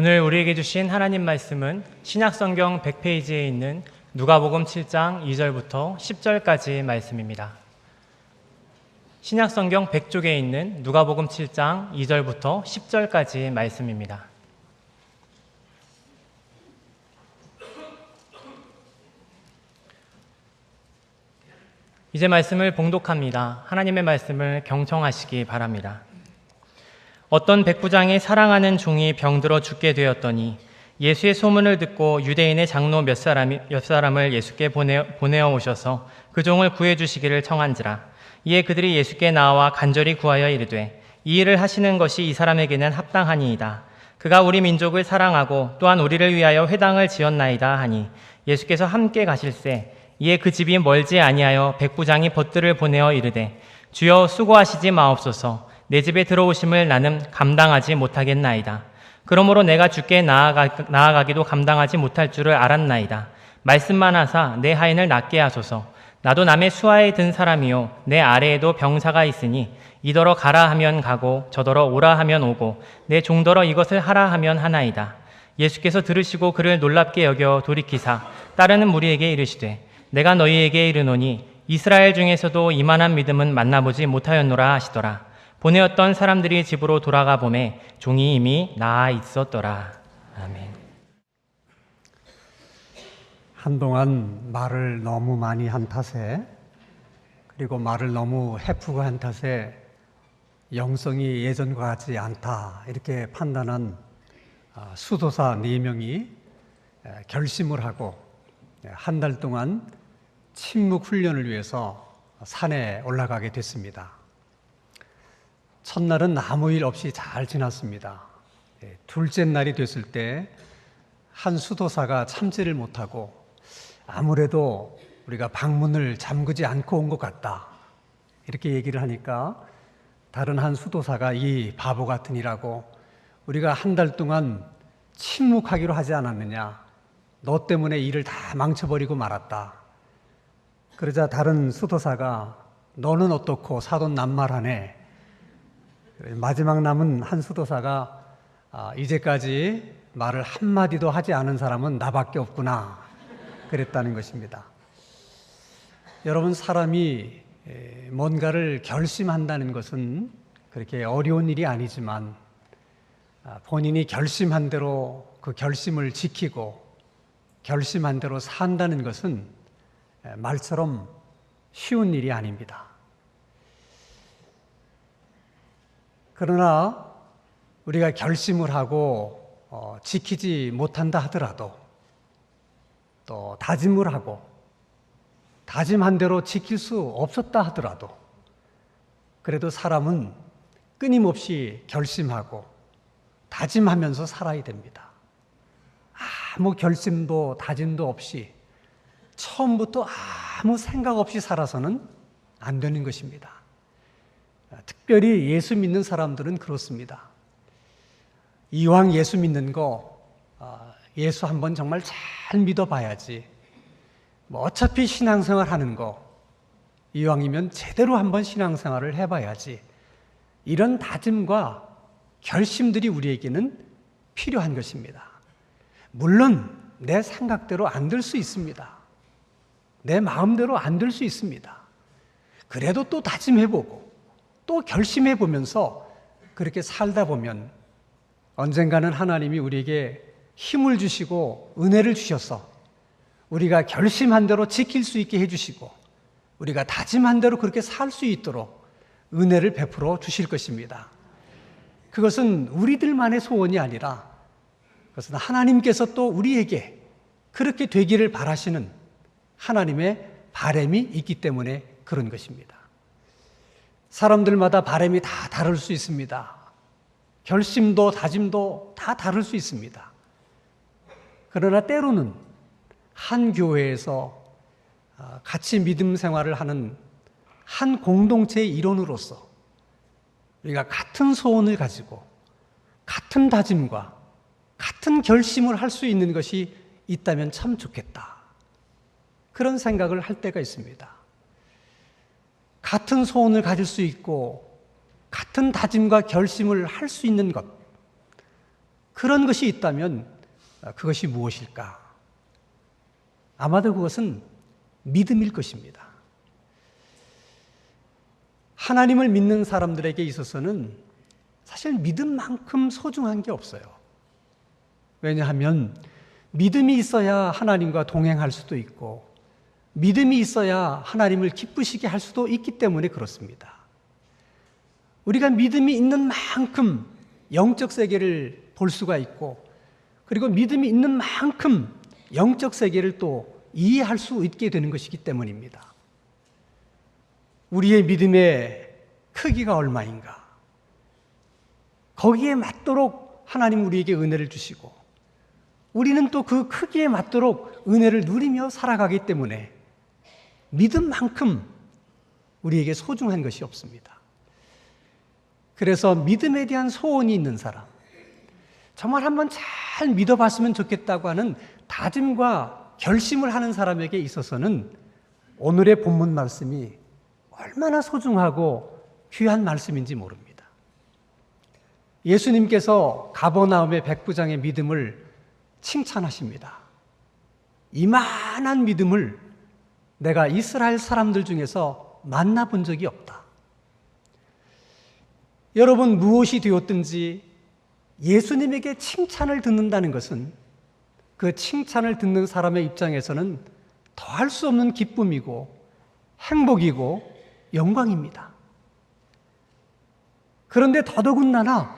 오늘 우리에게 주신 하나님 말씀은 신약성경 100페이지에 있는 누가복음 7장 2절부터 10절까지 말씀입니다. 신약성경 100쪽에 있는 누가복음 7장 2절부터 10절까지 말씀입니다. 이제 말씀을 봉독합니다. 하나님의 말씀을 경청하시기 바랍니다. 어떤 백부장이 사랑하는 종이 병들어 죽게 되었더니 예수의 소문을 듣고 유대인의 장로 몇 사람을 예수께 보내어 오셔서 그 종을 구해 주시기를 청한지라. 이에 그들이 예수께 나와 간절히 구하여 이르되 이 일을 하시는 것이 이 사람에게는 합당하니이다. 그가 우리 민족을 사랑하고 또한 우리를 위하여 회당을 지었나이다 하니 예수께서 함께 가실새 이에 그 집이 멀지 아니하여 백부장이 벗들을 보내어 이르되 주여 수고하시지 마옵소서. 내 집에 들어오심을 나는 감당하지 못하겠나이다. 그러므로 내가 주께 나아가기도 감당하지 못할 줄을 알았나이다. 말씀만 하사 내 하인을 낫게 하소서. 나도 남의 수하에 든 사람이요 내 아래에도 병사가 있으니 이더러 가라 하면 가고 저더러 오라 하면 오고 내 종더러 이것을 하라 하면 하나이다. 예수께서 들으시고 그를 놀랍게 여겨 돌이키사 따르는 무리에게 이르시되 내가 너희에게 이르노니 이스라엘 중에서도 이만한 믿음은 만나보지 못하였노라 하시더라. 보내었던 사람들이 집으로 돌아가 보매 종이 이미 나아 있었더라. 아멘. 한동안 말을 너무 많이 한 탓에, 그리고 말을 너무 해프고 한 탓에 영성이 예전과 같지 않다 이렇게 판단한 수도사 4명이 결심을 하고 한 달 동안 침묵 훈련을 위해서 산에 올라가게 됐습니다. 첫날은 아무 일 없이 잘 지났습니다. 둘째 날이 됐을 때 한 수도사가 참지를 못하고 아무래도 우리가 방문을 잠그지 않고 온 것 같다 이렇게 얘기를 하니까 다른 한 수도사가 이 바보 같은 이라고 우리가 한 달 동안 침묵하기로 하지 않았느냐, 너 때문에 일을 다 망쳐버리고 말았다. 그러자 다른 수도사가 너는 어떻고 사돈 낱말하네. 마지막 남은 한 수도사가 이제까지 말을 한마디도 하지 않은 사람은 나밖에 없구나 그랬다는 것입니다. 여러분, 사람이 뭔가를 결심한다는 것은 그렇게 어려운 일이 아니지만 본인이 결심한 대로 그 결심을 지키고 결심한 대로 산다는 것은 말처럼 쉬운 일이 아닙니다. 그러나 우리가 결심을 하고 지키지 못한다 하더라도 또 다짐을 하고 다짐한 대로 지킬 수 없었다 하더라도 그래도 사람은 끊임없이 결심하고 다짐하면서 살아야 됩니다. 아무 결심도 다짐도 없이 처음부터 아무 생각 없이 살아서는 안 되는 것입니다. 특별히 예수 믿는 사람들은 그렇습니다. 이왕 예수 믿는 거 예수 한번 정말 잘 믿어봐야지. 어차피 신앙생활 하는 거 이왕이면 제대로 한번 신앙생활을 해봐야지. 이런 다짐과 결심들이 우리에게는 필요한 것입니다. 물론 내 생각대로 안 될 수 있습니다. 내 마음대로 안 될 수 있습니다. 그래도 또 다짐해보고 또 결심해보면서 그렇게 살다 보면 언젠가는 하나님이 우리에게 힘을 주시고 은혜를 주셔서 우리가 결심한 대로 지킬 수 있게 해주시고 우리가 다짐한 대로 그렇게 살 수 있도록 은혜를 베풀어 주실 것입니다. 그것은 우리들만의 소원이 아니라 그것은 하나님께서 또 우리에게 그렇게 되기를 바라시는 하나님의 바람이 있기 때문에 그런 것입니다. 사람들마다 바람이 다 다를 수 있습니다. 결심도 다짐도 다 다를 수 있습니다. 그러나 때로는 한 교회에서 같이 믿음 생활을 하는 한 공동체의 일원으로서 우리가 같은 소원을 가지고 같은 다짐과 같은 결심을 할 수 있는 것이 있다면 참 좋겠다. 그런 생각을 할 때가 있습니다. 같은 소원을 가질 수 있고 같은 다짐과 결심을 할 수 있는 것, 그런 것이 있다면 그것이 무엇일까? 아마도 그것은 믿음일 것입니다. 하나님을 믿는 사람들에게 있어서는 사실 믿음만큼 소중한 게 없어요. 왜냐하면 믿음이 있어야 하나님과 동행할 수도 있고 믿음이 있어야 하나님을 기쁘시게 할 수도 있기 때문에 그렇습니다. 우리가 믿음이 있는 만큼 영적 세계를 볼 수가 있고 그리고 믿음이 있는 만큼 영적 세계를 또 이해할 수 있게 되는 것이기 때문입니다. 우리의 믿음의 크기가 얼마인가? 거기에 맞도록 하나님 우리에게 은혜를 주시고 우리는 또 그 크기에 맞도록 은혜를 누리며 살아가기 때문에 믿음만큼 우리에게 소중한 것이 없습니다. 그래서 믿음에 대한 소원이 있는 사람, 정말 한번 잘 믿어봤으면 좋겠다고 하는 다짐과 결심을 하는 사람에게 있어서는 오늘의 본문 말씀이 얼마나 소중하고 귀한 말씀인지 모릅니다. 예수님께서 가버나움의 백부장의 믿음을 칭찬하십니다. 이만한 믿음을 내가 이스라엘 사람들 중에서 만나본 적이 없다. 여러분, 무엇이 되었든지 예수님에게 칭찬을 듣는다는 것은 그 칭찬을 듣는 사람의 입장에서는 더할 수 없는 기쁨이고 행복이고 영광입니다. 그런데 더더군다나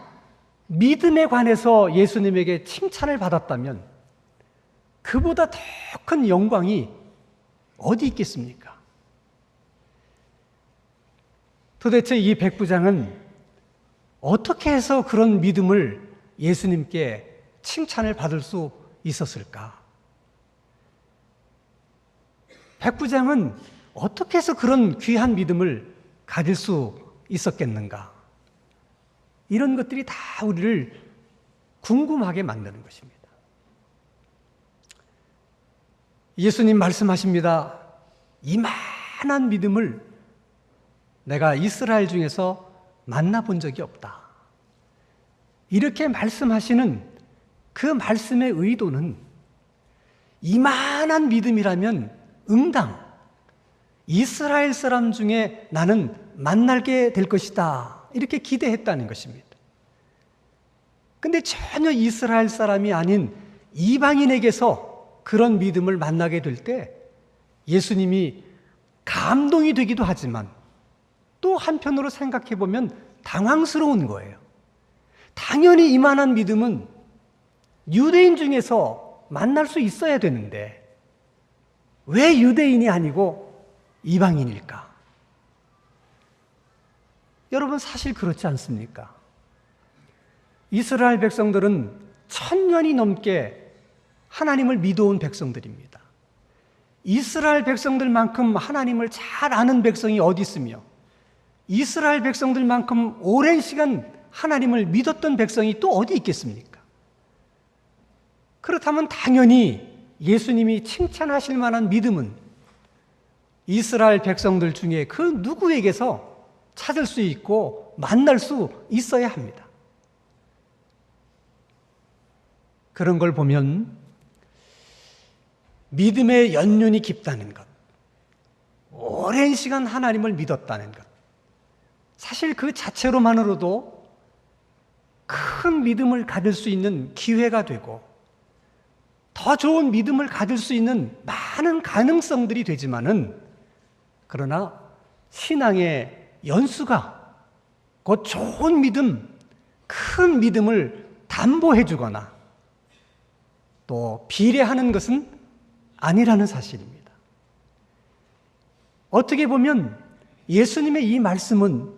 믿음에 관해서 예수님에게 칭찬을 받았다면 그보다 더 큰 영광이 어디 있겠습니까? 도대체 이 백부장은 어떻게 해서 그런 믿음을 예수님께 칭찬을 받을 수 있었을까? 백부장은 어떻게 해서 그런 귀한 믿음을 가질 수 있었겠는가? 이런 것들이 다 우리를 궁금하게 만드는 것입니다. 예수님 말씀하십니다. 이만한 믿음을 내가 이스라엘 중에서 만나본 적이 없다. 이렇게 말씀하시는 그 말씀의 의도는 이만한 믿음이라면 응당 이스라엘 사람 중에 나는 만나게 될 것이다. 이렇게 기대했다는 것입니다. 근데 전혀 이스라엘 사람이 아닌 이방인에게서 그런 믿음을 만나게 될 때 예수님이 감동이 되기도 하지만 또 한편으로 생각해 보면 당황스러운 거예요. 당연히 이만한 믿음은 유대인 중에서 만날 수 있어야 되는데 왜 유대인이 아니고 이방인일까? 여러분, 사실 그렇지 않습니까? 이스라엘 백성들은 1000년이 넘게 하나님을 믿어온 백성들입니다. 이스라엘 백성들만큼 하나님을 잘 아는 백성이 어디 있으며 이스라엘 백성들만큼 오랜 시간 하나님을 믿었던 백성이 또 어디 있겠습니까? 그렇다면 당연히 예수님이 칭찬하실 만한 믿음은 이스라엘 백성들 중에 그 누구에게서 찾을 수 있고 만날 수 있어야 합니다. 그런 걸 보면 믿음의 연륜이 깊다는 것, 오랜 시간 하나님을 믿었다는 것, 사실 그 자체로만으로도 큰 믿음을 가질 수 있는 기회가 되고 더 좋은 믿음을 가질 수 있는 많은 가능성들이 되지만은 그러나 신앙의 연수가 곧 좋은 믿음, 큰 믿음을 담보해 주거나 또 비례하는 것은 아니라는 사실입니다. 어떻게 보면 예수님의 이 말씀은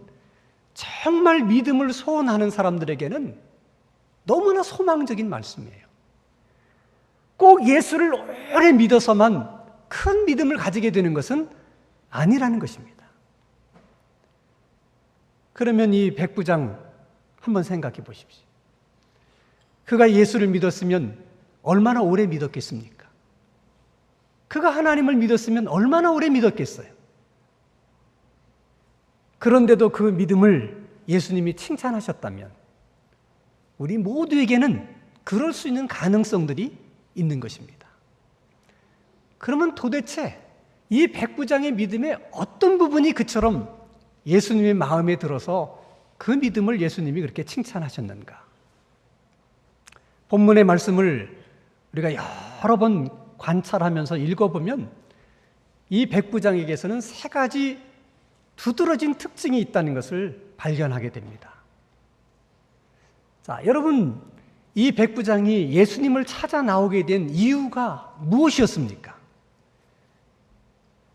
정말 믿음을 소원하는 사람들에게는 너무나 소망적인 말씀이에요. 꼭 예수를 오래 믿어서만 큰 믿음을 가지게 되는 것은 아니라는 것입니다. 그러면 이 백부장 한번 생각해 보십시오. 그가 예수를 믿었으면 얼마나 오래 믿었겠습니까? 그가 하나님을 믿었으면 얼마나 오래 믿었겠어요? 그런데도 그 믿음을 예수님이 칭찬하셨다면 우리 모두에게는 그럴 수 있는 가능성들이 있는 것입니다. 그러면 도대체 이 백부장의 믿음의 어떤 부분이 그처럼 예수님의 마음에 들어서 그 믿음을 예수님이 그렇게 칭찬하셨는가? 본문의 말씀을 우리가 여러 번 관찰하면서 읽어보면 이 백부장에게서는 세 가지 두드러진 특징이 있다는 것을 발견하게 됩니다. 자, 여러분, 이 백부장이 예수님을 찾아 나오게 된 이유가 무엇이었습니까?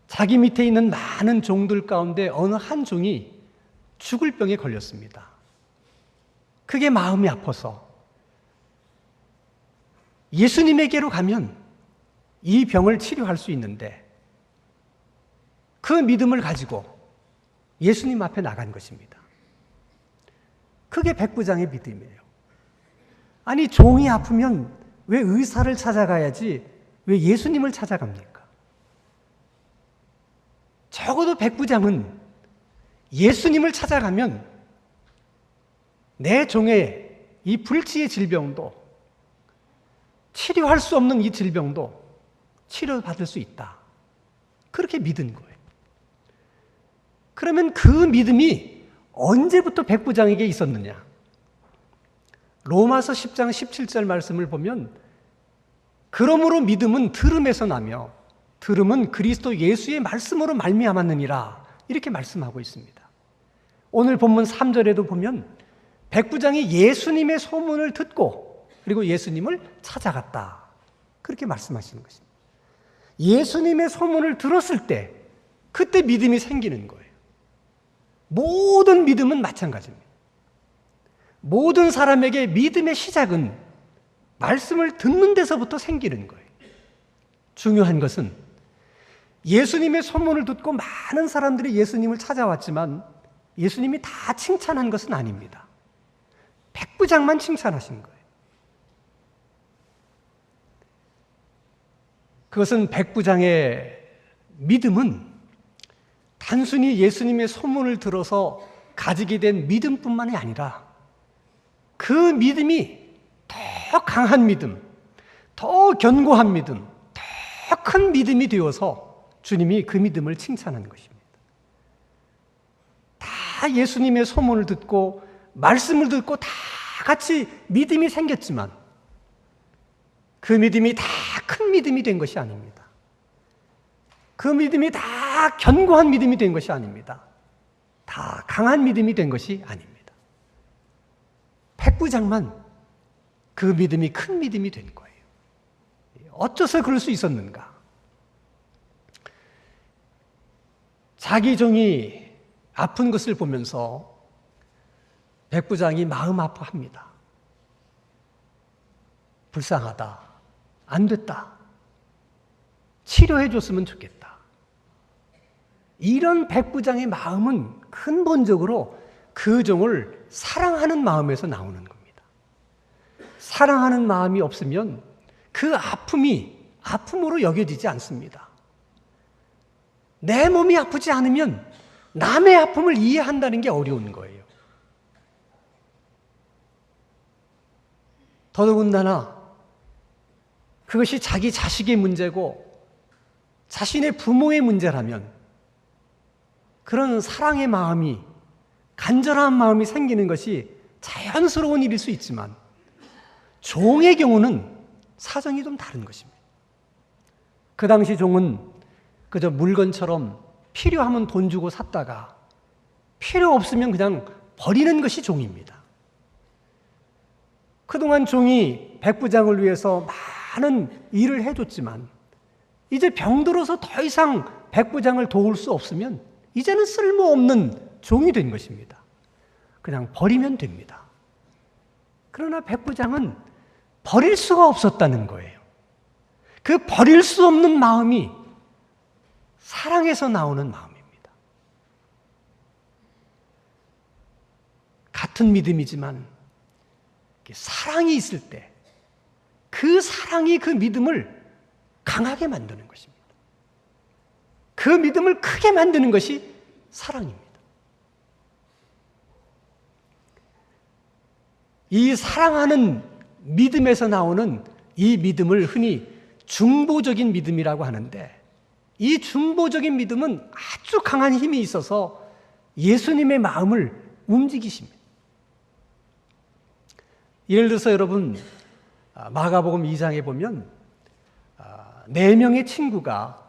자기 밑에 있는 많은 종들 가운데 어느 한 종이 죽을 병에 걸렸습니다. 그게 마음이 아파서 예수님에게로 가면 이 병을 치료할 수 있는데 그 믿음을 가지고 예수님 앞에 나간 것입니다. 그게 백부장의 믿음이에요. 아니, 종이 아프면 왜 의사를 찾아가야지 왜 예수님을 찾아갑니까? 적어도 백부장은 예수님을 찾아가면 내 종의 이 불치의 질병도, 치료할 수 없는 이 질병도 치료받을 수 있다. 그렇게 믿은 거예요. 그러면 그 믿음이 언제부터 백부장에게 있었느냐? 로마서 10장 17절 말씀을 보면 그러므로 믿음은 들음에서 나며 들음은 그리스도 예수의 말씀으로 말미암았느니라, 이렇게 말씀하고 있습니다. 오늘 본문 3절에도 보면 백부장이 예수님의 소문을 듣고 그리고 예수님을 찾아갔다, 그렇게 말씀하시는 것입니다. 예수님의 소문을 들었을 때 그때 믿음이 생기는 거예요. 모든 믿음은 마찬가지입니다. 모든 사람에게 믿음의 시작은 말씀을 듣는 데서부터 생기는 거예요. 중요한 것은 예수님의 소문을 듣고 많은 사람들이 예수님을 찾아왔지만 예수님이 다 칭찬한 것은 아닙니다. 백부장만 칭찬하신 거예요. 그것은 백부장의 믿음은 단순히 예수님의 소문을 들어서 가지게 된 믿음뿐만이 아니라 그 믿음이 더 강한 믿음, 더 견고한 믿음, 더 큰 믿음이 되어서 주님이 그 믿음을 칭찬한 것입니다. 다 예수님의 소문을 듣고 말씀을 듣고 다 같이 믿음이 생겼지만 그 믿음이 다 큰 믿음이 된 것이 아닙니다. 그 믿음이 다 견고한 믿음이 된 것이 아닙니다. 다 강한 믿음이 된 것이 아닙니다. 백부장만 그 믿음이 큰 믿음이 된 거예요. 어째서 그럴 수 있었는가? 자기 종이 아픈 것을 보면서 백부장이 마음 아파합니다. 불쌍하다. 안 됐다. 치료해 줬으면 좋겠다. 이런 백부장의 마음은 근본적으로 그 종을 사랑하는 마음에서 나오는 겁니다. 사랑하는 마음이 없으면 그 아픔이 아픔으로 여겨지지 않습니다. 내 몸이 아프지 않으면 남의 아픔을 이해한다는 게 어려운 거예요. 더더군다나 그것이 자기 자식의 문제고 자신의 부모의 문제라면 그런 사랑의 마음이, 간절한 마음이 생기는 것이 자연스러운 일일 수 있지만 종의 경우는 사정이 좀 다른 것입니다. 그 당시 종은 그저 물건처럼 필요하면 돈 주고 샀다가 필요 없으면 그냥 버리는 것이 종입니다. 그동안 종이 백부장을 위해서 많은 일을 해줬지만 이제 병들어서 더 이상 백부장을 도울 수 없으면 이제는 쓸모없는 종이 된 것입니다. 그냥 버리면 됩니다. 그러나 백부장은 버릴 수가 없었다는 거예요. 그 버릴 수 없는 마음이 사랑에서 나오는 마음입니다. 같은 믿음이지만 사랑이 있을 때 그 사랑이 그 믿음을 강하게 만드는 것입니다. 그 믿음을 크게 만드는 것이 사랑입니다. 이 사랑하는 믿음에서 나오는 이 믿음을 흔히 중보적인 믿음이라고 하는데, 이 중보적인 믿음은 아주 강한 힘이 있어서 예수님의 마음을 움직이십니다. 예를 들어서 여러분, 마가복음 2장에 보면 4명의 친구가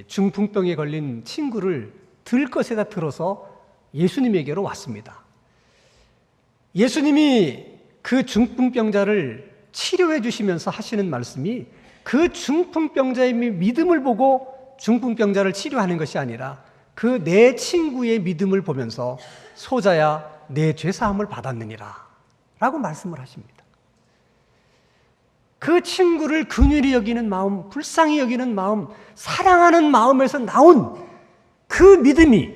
중풍병에 걸린 친구를 들것에다 들어서 예수님에게로 왔습니다. 예수님이 그 중풍병자를 치료해 주시면서 하시는 말씀이 그 중풍병자의 믿음을 보고 중풍병자를 치료하는 것이 아니라 그 내 친구의 믿음을 보면서 소자야 내 죄사함을 받았느니라 라고 말씀을 하십니다. 그 친구를 긍휼히 여기는 마음, 불쌍히 여기는 마음, 사랑하는 마음에서 나온 그 믿음이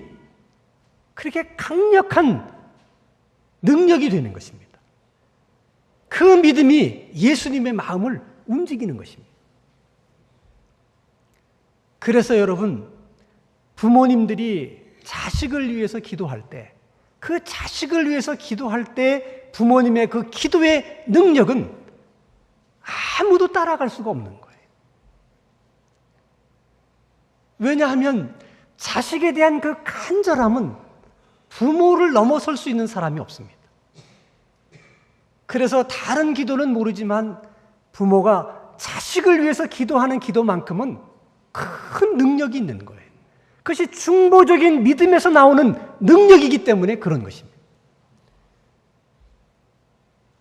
그렇게 강력한 능력이 되는 것입니다. 그 믿음이 예수님의 마음을 움직이는 것입니다. 그래서 여러분, 부모님들이 자식을 위해서 기도할 때, 그 자식을 위해서 기도할 때 부모님의 그 기도의 능력은 아무도 따라갈 수가 없는 거예요. 왜냐하면 자식에 대한 그 간절함은 부모를 넘어설 수 있는 사람이 없습니다. 그래서 다른 기도는 모르지만 부모가 자식을 위해서 기도하는 기도만큼은 큰 능력이 있는 거예요. 그것이 중보적인 믿음에서 나오는 능력이기 때문에 그런 것입니다.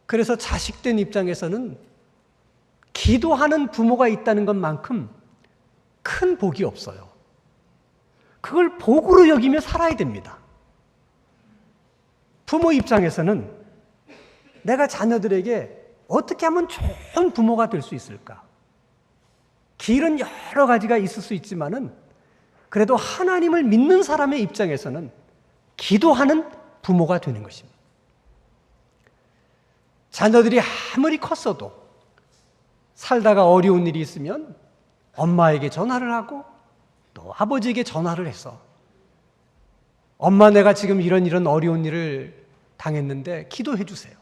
그래서 자식된 입장에서는 기도하는 부모가 있다는 것만큼 큰 복이 없어요. 그걸 복으로 여기며 살아야 됩니다. 부모 입장에서는 내가 자녀들에게 어떻게 하면 좋은 부모가 될 수 있을까? 길은 여러 가지가 있을 수 있지만은 그래도 하나님을 믿는 사람의 입장에서는 기도하는 부모가 되는 것입니다. 자녀들이 아무리 컸어도 살다가 어려운 일이 있으면 엄마에게 전화를 하고 또 아버지에게 전화를 해서 엄마 내가 지금 이런 어려운 일을 당했는데 기도해 주세요.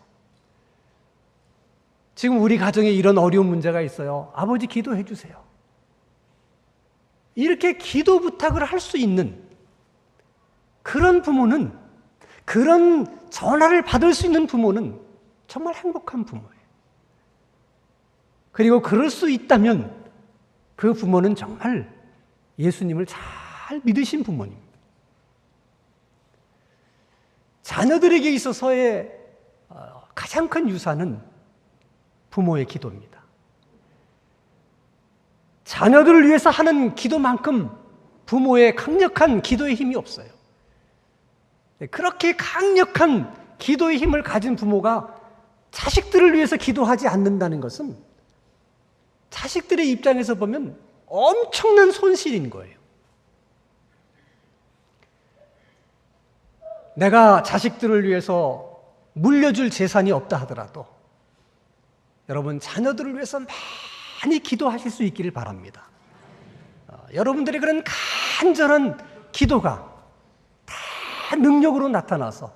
지금 우리 가정에 이런 어려운 문제가 있어요. 아버지 기도해 주세요. 이렇게 기도 부탁을 할 수 있는 그런 부모는, 그런 전화를 받을 수 있는 부모는 정말 행복한 부모예요. 그리고 그럴 수 있다면 그 부모는 정말 예수님을 잘 믿으신 부모님입니다. 자녀들에게 있어서의 가장 큰 유산은 부모의 기도입니다. 자녀들을 위해서 하는 기도만큼 부모의 강력한 기도의 힘이 없어요. 그렇게 강력한 기도의 힘을 가진 부모가 자식들을 위해서 기도하지 않는다는 것은 자식들의 입장에서 보면 엄청난 손실인 거예요. 내가 자식들을 위해서 물려줄 재산이 없다 하더라도 여러분 자녀들을 위해서 많이 기도하실 수 있기를 바랍니다. 여러분들의 그런 간절한 기도가 다 능력으로 나타나서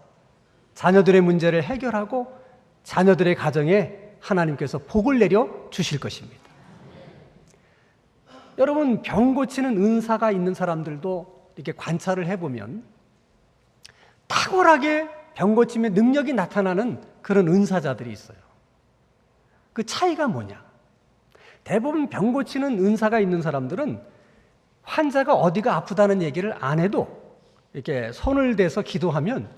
자녀들의 문제를 해결하고 자녀들의 가정에 하나님께서 복을 내려 주실 것입니다. 여러분 병 고치는 은사가 있는 사람들도 이렇게 관찰을 해보면 탁월하게 병 고침의 능력이 나타나는 그런 은사자들이 있어요. 그 차이가 뭐냐? 대부분 병 고치는 은사가 있는 사람들은 환자가 어디가 아프다는 얘기를 안 해도 이렇게 손을 대서 기도하면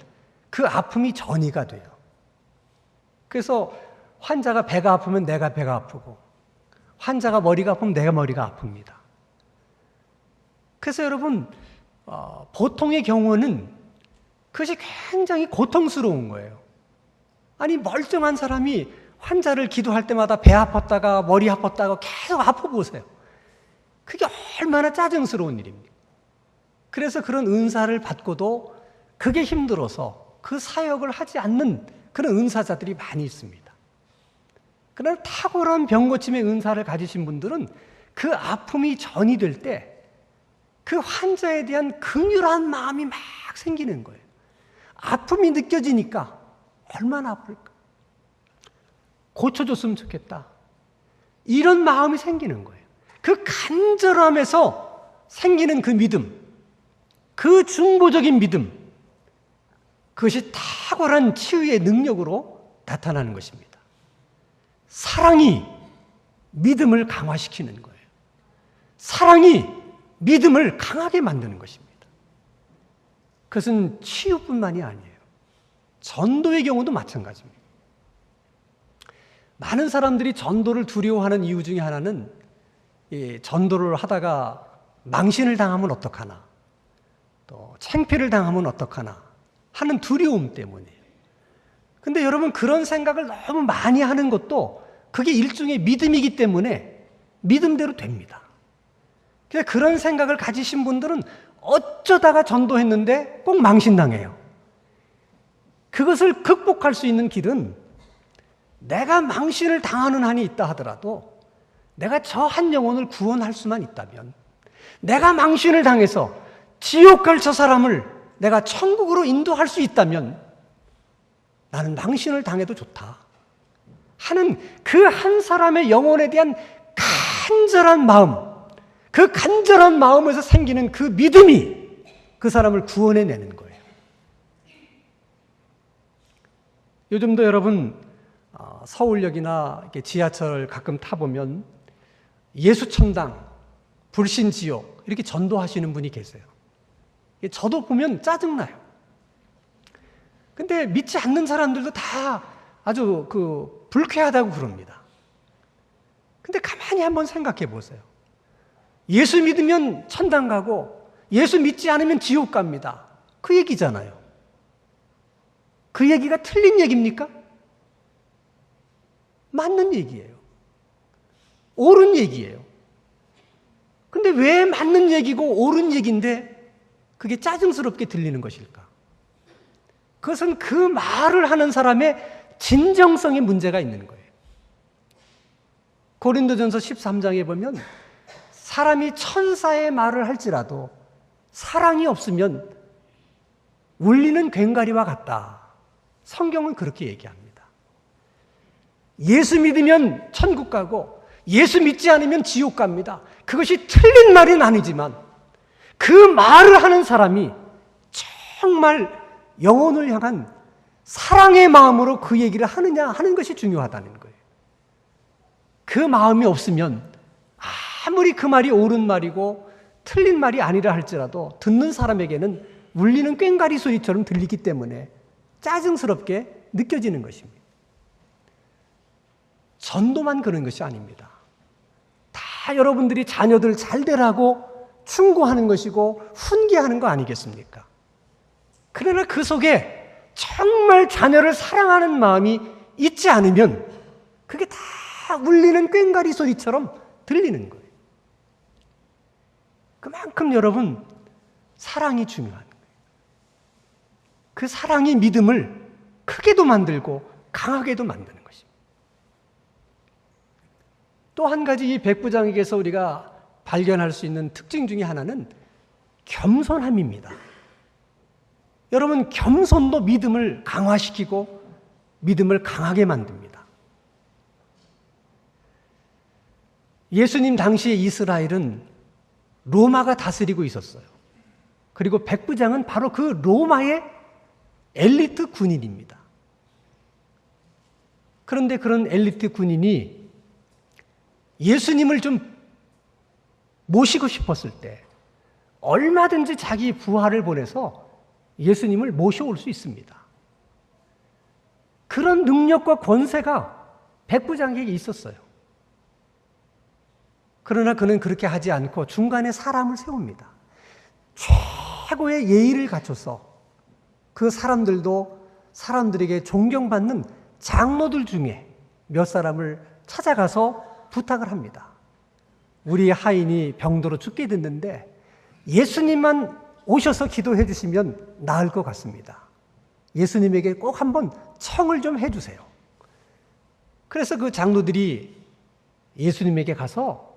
그 아픔이 전이가 돼요. 그래서 환자가 배가 아프면 내가 배가 아프고 환자가 머리가 아프면 내가 머리가 아픕니다. 그래서 여러분 보통의 경우는 그것이 굉장히 고통스러운 거예요. 아니 멀쩡한 사람이 환자를 기도할 때마다 배 아팠다가 머리 아팠다가 계속 아파 보세요. 그게 얼마나 짜증스러운 일입니까? 그래서 그런 은사를 받고도 그게 힘들어서 그 사역을 하지 않는 그런 은사자들이 많이 있습니다. 그러나 탁월한 병 고침의 은사를 가지신 분들은 그 아픔이 전이 될 때 그 환자에 대한 긍휼한 마음이 막 생기는 거예요. 아픔이 느껴지니까 얼마나 아플까? 고쳐줬으면 좋겠다. 이런 마음이 생기는 거예요. 그 간절함에서 생기는 그 믿음, 그 중보적인 믿음, 그것이 탁월한 치유의 능력으로 나타나는 것입니다. 사랑이 믿음을 강화시키는 거예요. 사랑이 믿음을 강하게 만드는 것입니다. 그것은 치유뿐만이 아니에요. 전도의 경우도 마찬가지입니다. 많은 사람들이 전도를 두려워하는 이유 중에 하나는 이 전도를 하다가 망신을 당하면 어떡하나, 또 창피를 당하면 어떡하나 하는 두려움 때문이에요. 근데 여러분, 그런 생각을 너무 많이 하는 것도 그게 일종의 믿음이기 때문에 믿음대로 됩니다. 그런 생각을 가지신 분들은 어쩌다가 전도했는데 꼭 망신당해요. 그것을 극복할 수 있는 길은 내가 망신을 당하는 한이 있다 하더라도 내가 저 한 영혼을 구원할 수만 있다면, 내가 망신을 당해서 지옥 갈 저 사람을 내가 천국으로 인도할 수 있다면 나는 망신을 당해도 좋다 하는 그 한 사람의 영혼에 대한 간절한 마음, 그 간절한 마음에서 생기는 그 믿음이 그 사람을 구원해내는 거예요. 요즘도 여러분 서울역이나 이렇게 지하철 가끔 타보면 예수천당, 불신지옥 이렇게 전도하시는 분이 계세요. 저도 보면 짜증나요. 근데 믿지 않는 사람들도 다 아주 불쾌하다고 그럽니다. 근데 가만히 한번 생각해 보세요. 예수 믿으면 천당 가고 예수 믿지 않으면 지옥 갑니다. 그 얘기잖아요. 그 얘기가 틀린 얘기입니까? 맞는 얘기예요. 옳은 얘기예요. 근데 왜 맞는 얘기고 옳은 얘기인데 그게 짜증스럽게 들리는 것일까? 그것은 그 말을 하는 사람의 진정성에 문제가 있는 거예요. 고린도전서 13장에 보면 사람이 천사의 말을 할지라도 사랑이 없으면 울리는 괭가리와 같다. 성경은 그렇게 얘기합니다. 예수 믿으면 천국 가고 예수 믿지 않으면 지옥 갑니다. 그것이 틀린 말은 아니지만 그 말을 하는 사람이 정말 영혼을 향한 사랑의 마음으로 그 얘기를 하느냐 하는 것이 중요하다는 거예요. 그 마음이 없으면 아무리 그 말이 옳은 말이고 틀린 말이 아니라 할지라도 듣는 사람에게는 울리는 꽹과리 소리처럼 들리기 때문에 짜증스럽게 느껴지는 것입니다. 전도만 그런 것이 아닙니다. 다 여러분들이 자녀들 잘 되라고 충고하는 것이고 훈계하는 거 아니겠습니까? 그러나 그 속에 정말 자녀를 사랑하는 마음이 있지 않으면 그게 다 울리는 꽹과리 소리처럼 들리는 거예요. 그만큼 여러분, 사랑이 중요한 거예요. 그 사랑이 믿음을 크게도 만들고 강하게도 만드는 것입니다. 또 한 가지 이 백부장에게서 우리가 발견할 수 있는 특징 중에 하나는 겸손함입니다. 여러분, 겸손도 믿음을 강화시키고 믿음을 강하게 만듭니다. 예수님 당시의 이스라엘은 로마가 다스리고 있었어요. 그리고 백부장은 바로 그 로마의 엘리트 군인입니다. 그런데 그런 엘리트 군인이 예수님을 좀 모시고 싶었을 때 얼마든지 자기 부하를 보내서 예수님을 모셔올 수 있습니다. 그런 능력과 권세가 백부장에게 있었어요. 그러나 그는 그렇게 하지 않고 중간에 사람을 세웁니다. 최고의 예의를 갖춰서 그 사람들에게 존경받는 장로들 중에 몇 사람을 찾아가서 부탁을 합니다. 우리 하인이 병들어 죽게 됐는데 예수님만 오셔서 기도해 주시면 나을 것 같습니다. 예수님에게 꼭 한번 청을 좀 해주세요. 그래서 그 장로들이 예수님에게 가서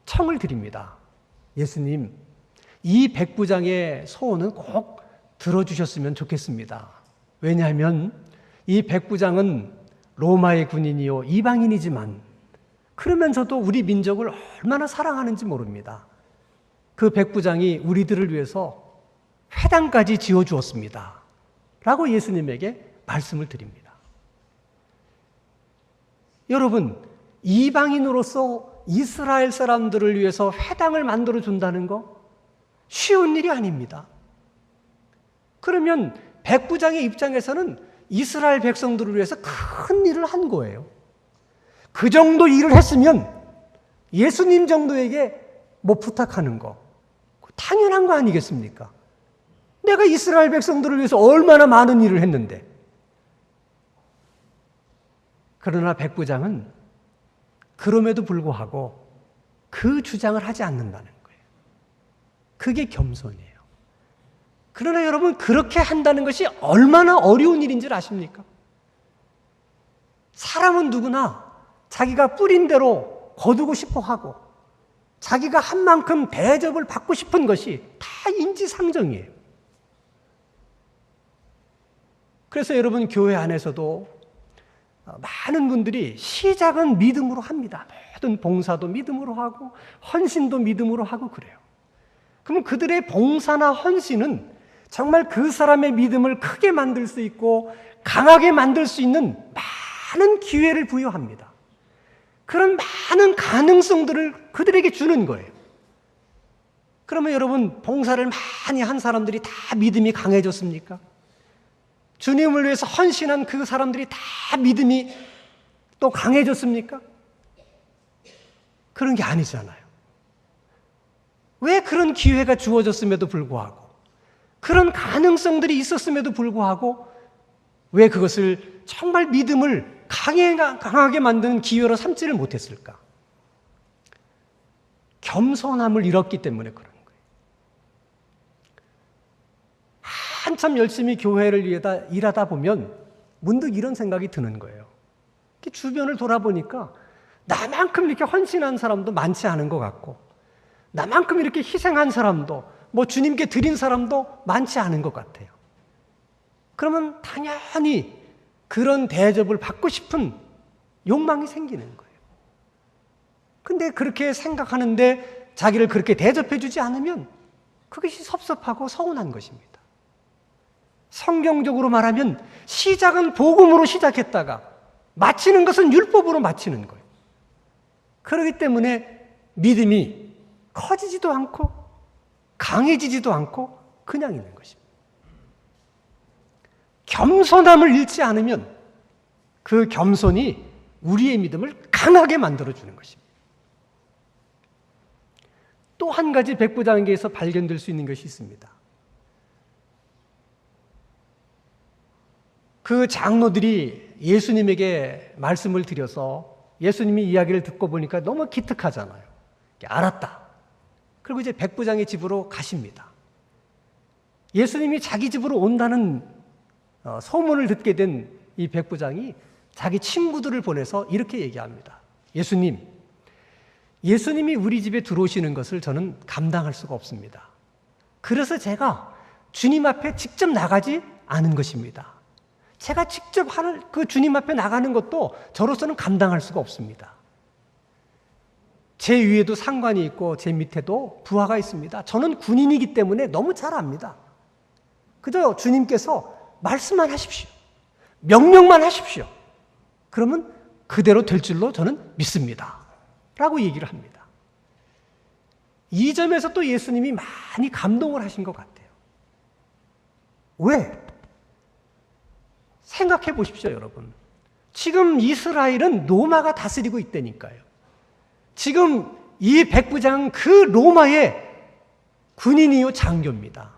청을 드립니다. 예수님, 이 백부장의 소원은 꼭 들어주셨으면 좋겠습니다. 왜냐하면 이 백부장은 로마의 군인이요 이방인이지만 그러면서도 우리 민족을 얼마나 사랑하는지 모릅니다. 그 백부장이 우리들을 위해서 회당까지 지어주었습니다 라고 예수님에게 말씀을 드립니다. 여러분, 이방인으로서 이스라엘 사람들을 위해서 회당을 만들어 준다는 거 쉬운 일이 아닙니다. 그러면 백부장의 입장에서는 이스라엘 백성들을 위해서 큰 일을 한 거예요. 그 정도 일을 했으면 예수님 정도에게 뭐 부탁하는 거 당연한 거 아니겠습니까? 내가 이스라엘 백성들을 위해서 얼마나 많은 일을 했는데. 그러나 백부장은 그럼에도 불구하고 그 주장을 하지 않는다는 거예요. 그게 겸손이에요. 그러나 여러분, 그렇게 한다는 것이 얼마나 어려운 일인 줄 아십니까? 사람은 누구나 자기가 뿌린 대로 거두고 싶어 하고 자기가 한 만큼 대접을 받고 싶은 것이 다 인지상정이에요. 그래서 여러분, 교회 안에서도 많은 분들이 시작은 믿음으로 합니다. 모든 봉사도 믿음으로 하고 헌신도 믿음으로 하고 그래요. 그러면 그들의 봉사나 헌신은 정말 그 사람의 믿음을 크게 만들 수 있고 강하게 만들 수 있는 많은 기회를 부여합니다. 그런 많은 가능성들을 그들에게 주는 거예요. 그러면 여러분, 봉사를 많이 한 사람들이 다 믿음이 강해졌습니까? 주님을 위해서 헌신한 그 사람들이 다 믿음이 또 강해졌습니까? 그런 게 아니잖아요. 왜 그런 기회가 주어졌음에도 불구하고, 그런 가능성들이 있었음에도 불구하고 왜 그것을 정말 믿음을 강하게 만드는 기회로 삼지를 못했을까? 겸손함을 잃었기 때문에 그런 거예요. 한참 열심히 교회를 일하다 보면 문득 이런 생각이 드는 거예요. 주변을 돌아보니까 나만큼 이렇게 헌신한 사람도 많지 않은 것 같고, 나만큼 이렇게 희생한 사람도, 뭐 주님께 드린 사람도 많지 않은 것 같아요. 그러면 당연히 그런 대접을 받고 싶은 욕망이 생기는 거예요. 근데 그렇게 생각하는데 자기를 그렇게 대접해 주지 않으면 그것이 섭섭하고 서운한 것입니다. 성경적으로 말하면 시작은 복음으로 시작했다가 마치는 것은 율법으로 마치는 거예요. 그렇기 때문에 믿음이 커지지도 않고 강해지지도 않고 그냥 있는 것입니다. 겸손함을 잃지 않으면 그 겸손이 우리의 믿음을 강하게 만들어주는 것입니다. 또 한 가지 백부장에게서 발견될 수 있는 것이 있습니다. 그 장로들이 예수님에게 말씀을 드려서 예수님이 이야기를 듣고 보니까 너무 기특하잖아요. 알았다. 그리고 이제 백부장의 집으로 가십니다. 예수님이 자기 집으로 온다는 소문을 듣게 된 이 백부장이 자기 친구들을 보내서 이렇게 얘기합니다. 예수님이 우리 집에 들어오시는 것을 저는 감당할 수가 없습니다. 그래서 제가 주님 앞에 직접 나가지 않은 것입니다. 제가 직접 그 주님 앞에 나가는 것도 저로서는 감당할 수가 없습니다. 제 위에도 상관이 있고 제 밑에도 부하가 있습니다. 저는 군인이기 때문에 너무 잘 압니다. 그저 주님께서 말씀만 하십시오. 명령만 하십시오. 그러면 그대로 될 줄로 저는 믿습니다. 라고 얘기를 합니다. 이 점에서 또 예수님이 많이 감동을 하신 것 같아요. 왜? 생각해 보십시오, 여러분. 지금 이스라엘은 로마가 다스리고 있다니까요. 지금 이 백부장은 그 로마의 군인이요 장교입니다.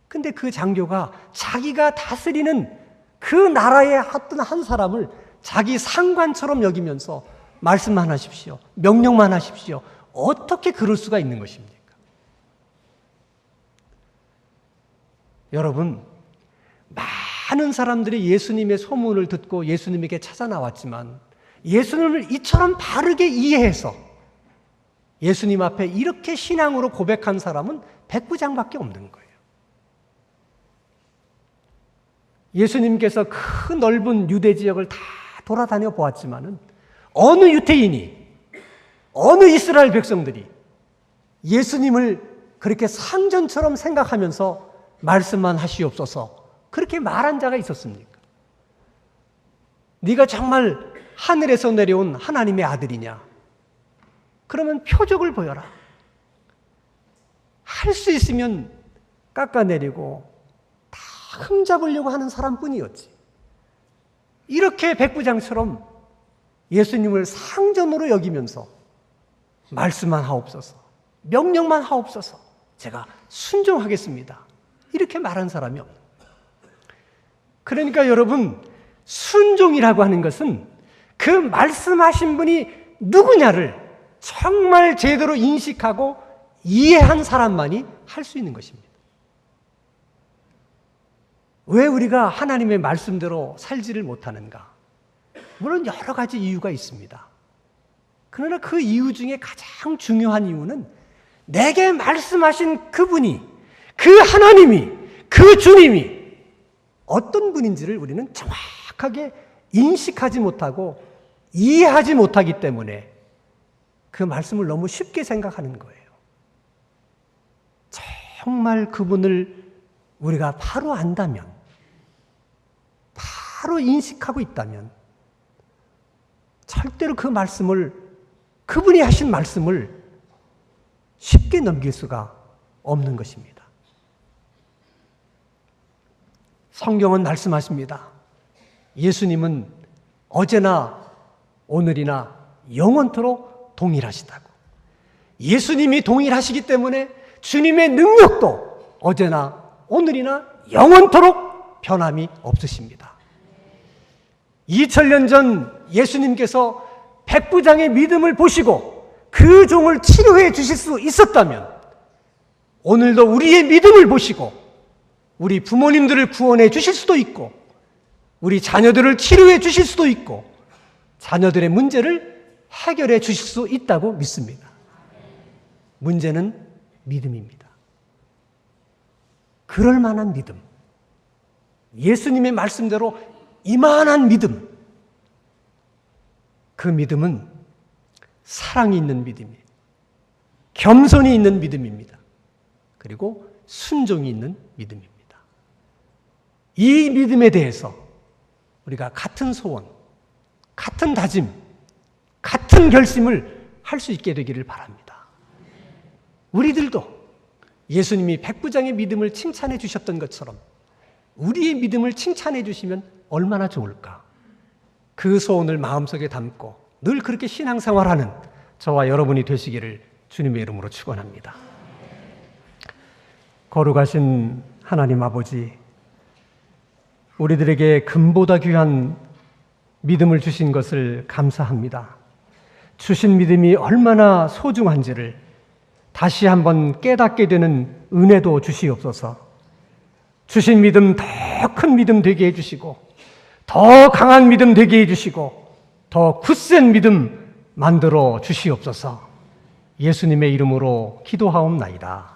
근데 그 장교가 자기가 다스리는 그 나라의 어떤 한 사람을 자기 상관처럼 여기면서 말씀만 하십시오. 명령만 하십시오. 어떻게 그럴 수가 있는 것입니까? 여러분, 많은 사람들이 예수님의 소문을 듣고 예수님에게 찾아 나왔지만 예수님을 이처럼 바르게 이해해서 예수님 앞에 이렇게 신앙으로 고백한 사람은 백부장밖에 없는 거예요. 예수님께서 그 넓은 유대 지역을 다 돌아다녀 보았지만은 어느 유태인이, 어느 이스라엘 백성들이 예수님을 그렇게 상전처럼 생각하면서 말씀만 하시옵소서 그렇게 말한 자가 있었습니까? 네가 정말 하늘에서 내려온 하나님의 아들이냐? 그러면 표적을 보여라. 할 수 있으면 깎아내리고 다 흠잡으려고 하는 사람뿐이었지. 이렇게 백부장처럼 예수님을 상전으로 여기면서 말씀만 하옵소서, 명령만 하옵소서, 제가 순종하겠습니다, 이렇게 말한 사람이 없는 거예요. 그러니까 여러분, 순종이라고 하는 것은 그 말씀하신 분이 누구냐를 정말 제대로 인식하고 이해한 사람만이 할 수 있는 것입니다. 왜 우리가 하나님의 말씀대로 살지를 못하는가? 물론 여러 가지 이유가 있습니다. 그러나 그 이유 중에 가장 중요한 이유는 내게 말씀하신 그분이, 그 하나님이, 그 주님이 어떤 분인지를 우리는 정확하게 인식하지 못하고 이해하지 못하기 때문에 그 말씀을 너무 쉽게 생각하는 거예요. 정말 그분을 우리가 바로 안다면, 바로 인식하고 있다면 절대로 그 말씀을, 그분이 하신 말씀을 쉽게 넘길 수가 없는 것입니다. 성경은 말씀하십니다. 예수님은 어제나 오늘이나 영원토록 동일하시다고. 예수님이 동일하시기 때문에 주님의 능력도 어제나 오늘이나 영원토록 변함이 없으십니다. 2000년 전 예수님께서 백부장의 믿음을 보시고 그 종을 치료해 주실 수 있었다면 오늘도 우리의 믿음을 보시고 우리 부모님들을 구원해 주실 수도 있고 우리 자녀들을 치료해 주실 수도 있고 자녀들의 문제를 해결해 주실 수 있다고 믿습니다. 문제는 믿음입니다. 그럴 만한 믿음, 예수님의 말씀대로 이만한 믿음, 그 믿음은 사랑이 있는 믿음이에요. 겸손이 있는 믿음입니다. 그리고 순종이 있는 믿음입니다. 이 믿음에 대해서 우리가 같은 소원, 같은 다짐, 같은 결심을 할 수 있게 되기를 바랍니다. 우리들도 예수님이 백부장의 믿음을 칭찬해 주셨던 것처럼 우리의 믿음을 칭찬해 주시면 얼마나 좋을까? 그 소원을 마음속에 담고 늘 그렇게 신앙생활하는 저와 여러분이 되시기를 주님의 이름으로 축원합니다. 거룩하신 하나님 아버지, 우리들에게 금보다 귀한 믿음을 주신 것을 감사합니다. 주신 믿음이 얼마나 소중한지를 다시 한번 깨닫게 되는 은혜도 주시옵소서. 주신 믿음 더 큰 믿음 되게 해주시고 더 강한 믿음 되게 해주시고 더 굳센 믿음 만들어 주시옵소서. 예수님의 이름으로 기도하옵나이다.